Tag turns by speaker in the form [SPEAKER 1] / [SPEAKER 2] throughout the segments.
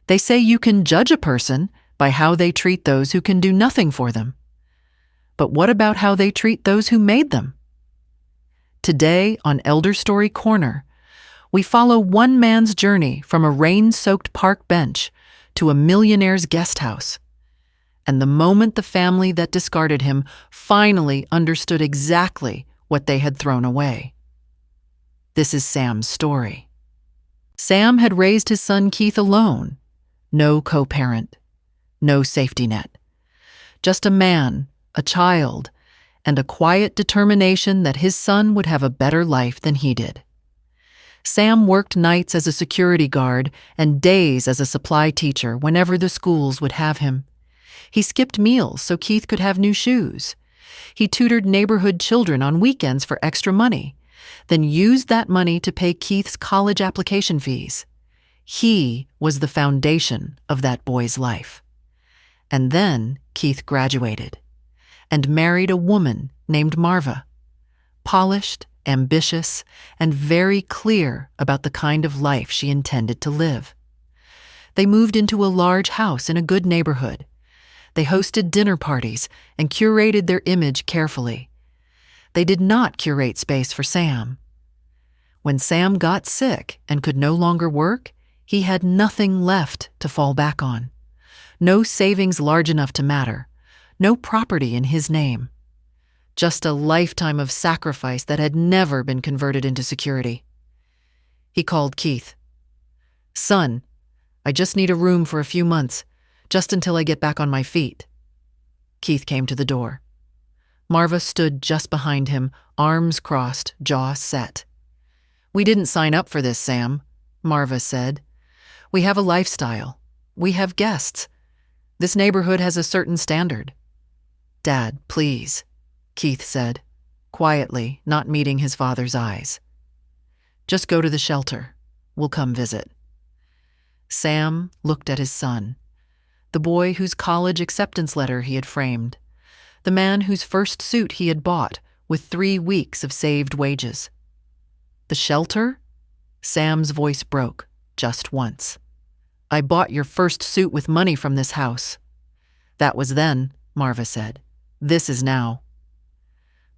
[SPEAKER 1] They say you can judge a person by how they treat those who can do nothing for them. But what about how they treat those who made them? Today on Elder Story Corner, we follow one man's journey from a rain-soaked park bench to a millionaire's guest house. And the moment the family that discarded him finally understood exactly what they had thrown away. This is Sam's story. Sam had raised his son Keith alone. No co-parent, no safety net. Just a man, a child, and a quiet determination that his son would have a better life than he did. Sam worked nights as a security guard and days as a supply teacher whenever the schools would have him. He skipped meals so Keith could have new shoes. He tutored neighborhood children on weekends for extra money, then used that money to pay Keith's college application fees. He was the foundation of that boy's life. And then Keith graduated and married a woman named Marva, polished, ambitious, and very clear about the kind of life she intended to live. They moved into a large house in a good neighborhood. They hosted dinner parties and curated their image carefully. They did not curate space for Sam. When Sam got sick and could no longer work, he had nothing left to fall back on. No savings large enough to matter. No property in his name. Just a lifetime of sacrifice that had never been converted into security. He called Keith. "Son, I just need a room for a few months, just until I get back on my feet." Keith came to the door. Marva stood just behind him, arms crossed, jaw set. "We didn't sign up for this, Sam," Marva said. "We have a lifestyle. We have guests. This neighborhood has a certain standard." "Dad, please," Keith said, quietly, not meeting his father's eyes. "Just go to the shelter. We'll come visit." Sam looked at his son, the boy whose college acceptance letter he had framed, the man whose first suit he had bought with 3 weeks of saved wages. "The shelter?" Sam's voice broke, just once. "I bought your first suit with money from this house." "That was then," Marva said. "This is now."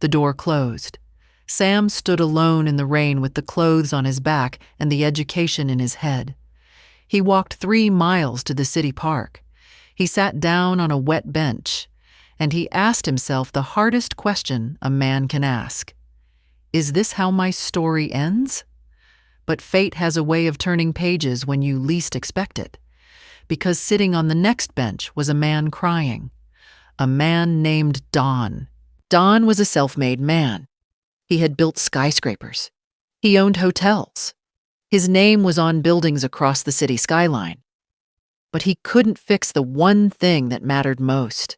[SPEAKER 1] The door closed. Sam stood alone in the rain with the clothes on his back and the education in his head. He walked 3 miles to the city park. He sat down on a wet bench, and he asked himself the hardest question a man can ask. Is this how my story ends? But fate has a way of turning pages when you least expect it, because sitting on the next bench was a man crying, a man named Don. Don was a self-made man. He had built skyscrapers. He owned hotels. His name was on buildings across the city skyline. But he couldn't fix the one thing that mattered most.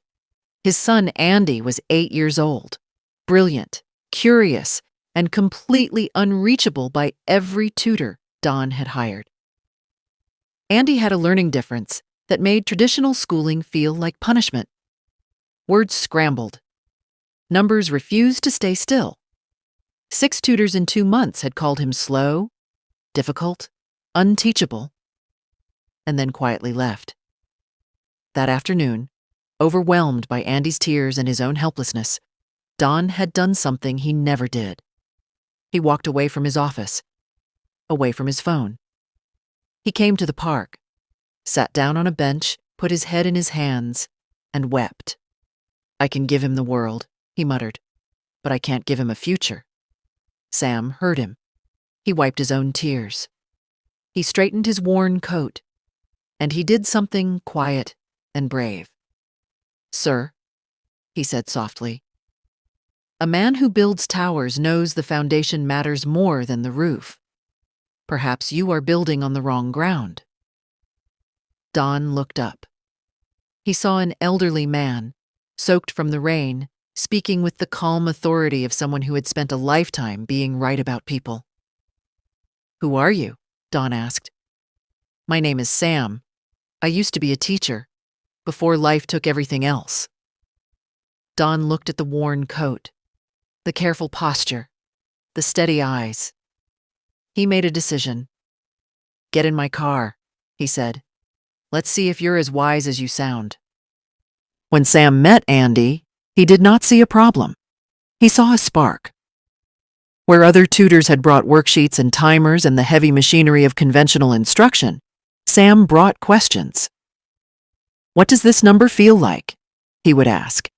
[SPEAKER 1] His son Andy was 8 years old, brilliant, curious, and completely unreachable by every tutor Don had hired. Andy had a learning difference that made traditional schooling feel like punishment. Words scrambled. Numbers refused to stay still. 6 tutors in 2 months had called him slow, difficult, unteachable, and then quietly left. That afternoon, overwhelmed by Andy's tears and his own helplessness, Don had done something he never did. He walked away from his office, away from his phone. He came to the park, sat down on a bench, put his head in his hands, and wept. "I can give him the world," he muttered, "but I can't give him a future." Sam heard him. He wiped his own tears. He straightened his worn coat, and he did something quiet and brave. "Sir," he said softly, "a man who builds towers knows the foundation matters more than the roof. Perhaps you are building on the wrong ground." Don looked up. He saw an elderly man, soaked from the rain, speaking with the calm authority of someone who had spent a lifetime being right about people. "Who are you?" Don asked. "My name is Sam. I used to be a teacher, before life took everything else." Don looked at the worn coat, the careful posture, the steady eyes. He made a decision. "Get in my car," he said. Let's see if you're as wise as you sound." When Sam met Andy, he did not see a problem. He saw a spark. Where other tutors had brought worksheets and timers and the heavy machinery of conventional instruction, Sam brought questions. "What does this number feel like?" he would ask.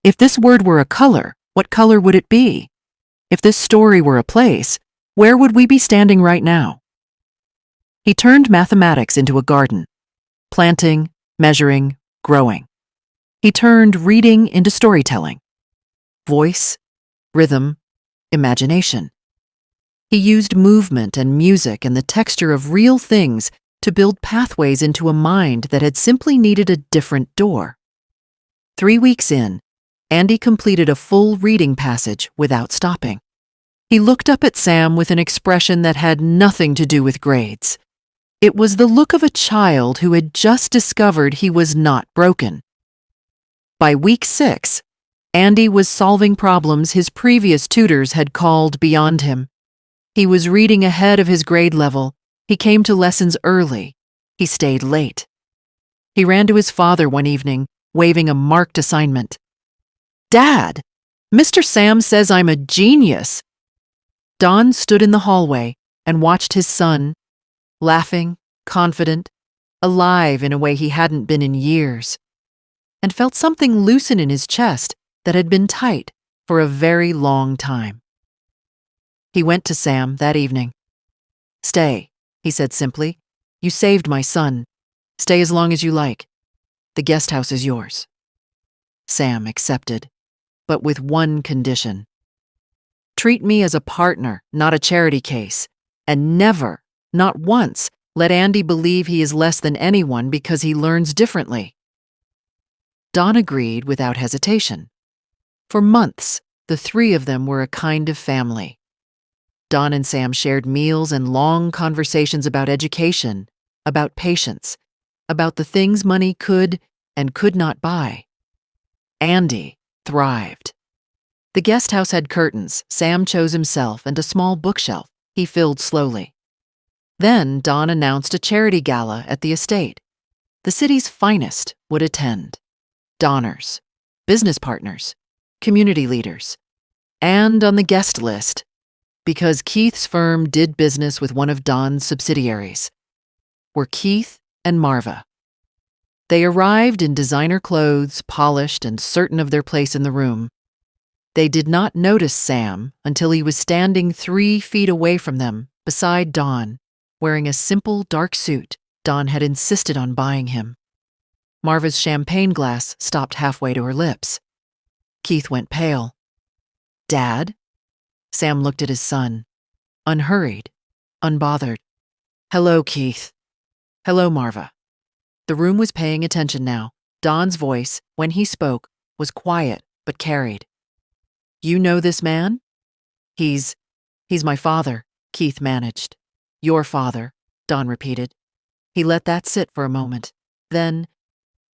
[SPEAKER 1] "If this word were a color, what color would it be? If this story were a place, where would we be standing right now?" He turned mathematics into a garden, planting, measuring, growing. He turned reading into storytelling, voice, rhythm, imagination. He used movement and music and the texture of real things to build pathways into a mind that had simply needed a different door. 3 weeks in, Andy completed a full reading passage without stopping. He looked up at Sam with an expression that had nothing to do with grades. It was the look of a child who had just discovered he was not broken. By week 6, Andy was solving problems his previous tutors had called beyond him. He was reading ahead of his grade level. He came to lessons early. He stayed late. He ran to his father one evening, waving a marked assignment. "Dad, Mr. Sam says I'm a genius." Don stood in the hallway and watched his son, laughing, confident, alive in a way he hadn't been in years, and felt something loosen in his chest that had been tight for a very long time. He went to Sam that evening. "Stay," he said simply. "You saved my son. Stay as long as you like. The guest house is yours." Sam accepted, but with one condition. "Treat me as a partner, not a charity case, and never, not once, let Andy believe he is less than anyone because he learns differently." Don agreed without hesitation. For months, the 3 of them were a kind of family. Don and Sam shared meals and long conversations about education, about patience, about the things money could and could not buy. Andy thrived. The guest house had curtains Sam chose himself and a small bookshelf he filled slowly. Then Don announced a charity gala at the estate. The city's finest would attend. Donners, business partners, community leaders, and on the guest list, because Keith's firm did business with one of Don's subsidiaries, were Keith and Marva. They arrived in designer clothes, polished and certain of their place in the room. They did not notice Sam until he was standing 3 feet away from them, beside Don, wearing a simple dark suit Don had insisted on buying him. Marva's champagne glass stopped halfway to her lips. Keith went pale. "Dad?" Sam looked at his son, unhurried, unbothered. "Hello, Keith." "Hello, Marva." The room was paying attention now. Don's voice, when he spoke, was quiet but carried. "You know this man?" He's my father," Keith managed. "Your father," Don repeated. He let that sit for a moment. Then,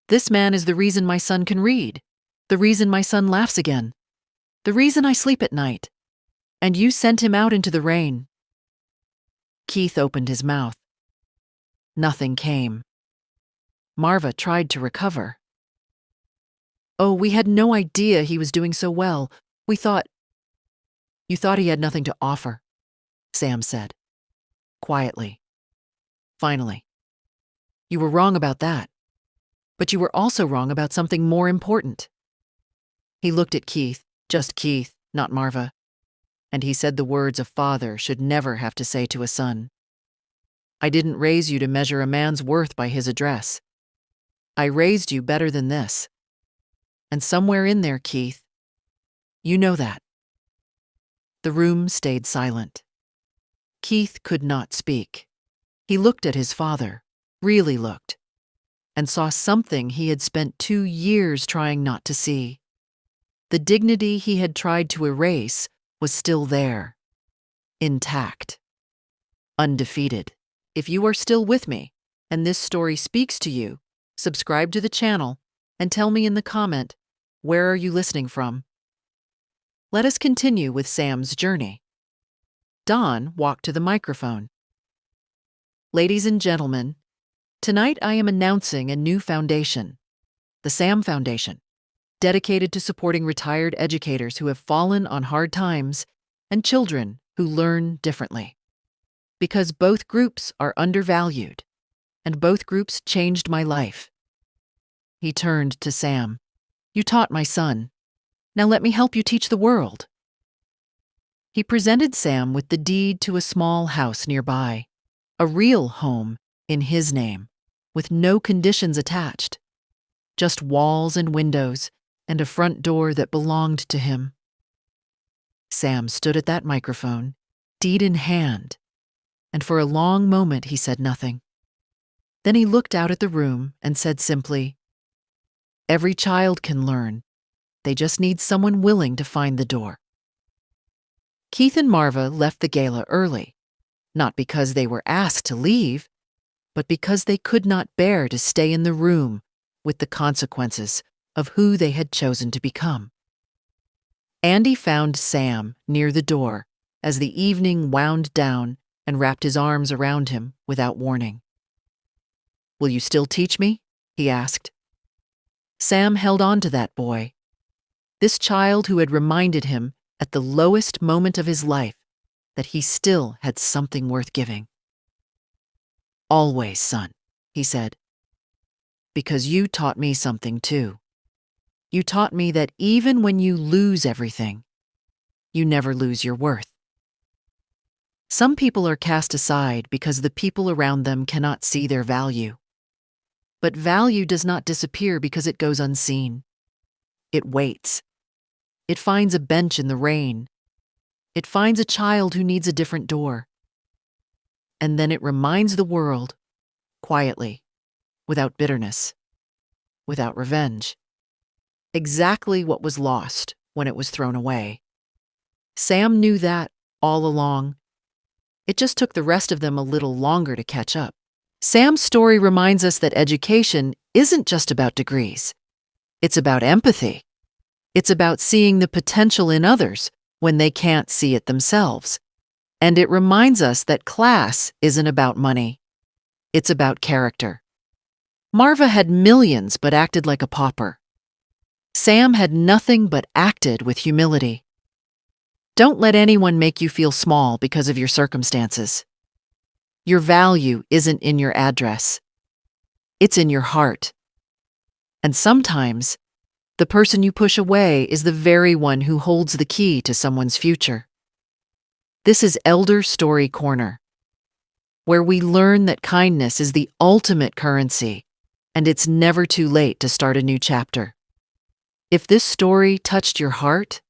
[SPEAKER 1] "This man is the reason my son can read, the reason my son laughs again, the reason I sleep at night. And you sent him out into the rain." Keith opened his mouth. Nothing came. Marva tried to recover. "Oh, we had no idea he was doing so well. We thought—" "You thought he had nothing to offer," Sam said, quietly. "Finally. You were wrong about that. But you were also wrong about something more important." He looked at Keith, just Keith, not Marva, and he said the words a father should never have to say to a son. "I didn't raise you to measure a man's worth by his address. I raised you better than this. And somewhere in there, Keith, you know that." The room stayed silent. Keith could not speak. He looked at his father, really looked, and saw something he had spent 2 years trying not to see. The dignity he had tried to erase was still there, intact, undefeated. If you are still with me, and this story speaks to you, subscribe to the channel and tell me in the comment, where are you listening from? Let us continue with Sam's journey. Don walked to the microphone. "Ladies and gentlemen, Tonight I am announcing a new foundation, the SAM Foundation, dedicated to supporting retired educators who have fallen on hard times and children who learn differently. Because both groups are undervalued, and both groups changed my life. He turned to Sam. You taught my son. Now let me help you teach the world. He presented Sam with the deed to a small house nearby, a real home in his name, with no conditions attached, just walls and windows and a front door that belonged to him. Sam stood at that microphone, deed in hand, and for a long moment he said nothing. Then he looked out at the room and said simply, "Every child can learn. They just need someone willing to find the door." Keith and Marva left the gala early, not because they were asked to leave, but because they could not bear to stay in the room with the consequences of who they had chosen to become. Andy found Sam near the door as the evening wound down and wrapped his arms around him without warning. "Will you still teach me?" he asked. Sam held on to that boy, this child who had reminded him at the lowest moment of his life that he still had something worth giving. "Always, son," he said, "because you taught me something too. You taught me that even when you lose everything, you never lose your worth." Some people are cast aside because the people around them cannot see their value. But value does not disappear because it goes unseen. It waits. It finds a bench in the rain. It finds a child who needs a different door. And then it reminds the world, quietly, without bitterness, without revenge, exactly what was lost when it was thrown away. Sam knew that all along. It just took the rest of them a little longer to catch up. Sam's story reminds us that education isn't just about degrees. It's about empathy. It's about seeing the potential in others when they can't see it themselves. And it reminds us that class isn't about money. It's about character. Marva had millions but acted like a pauper. Sam had nothing but acted with humility. Don't let anyone make you feel small because of your circumstances. Your value isn't in your address. It's in your heart. And sometimes, the person you push away is the very one who holds the key to someone's future. This is Elder Story Corner, where we learn that kindness is the ultimate currency, and it's never too late to start a new chapter. If this story touched your heart,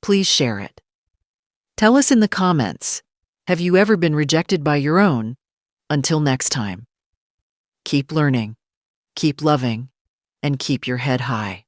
[SPEAKER 1] please share it. Tell us in the comments, have you ever been rejected by your own? Until next time, keep learning, keep loving, and keep your head high.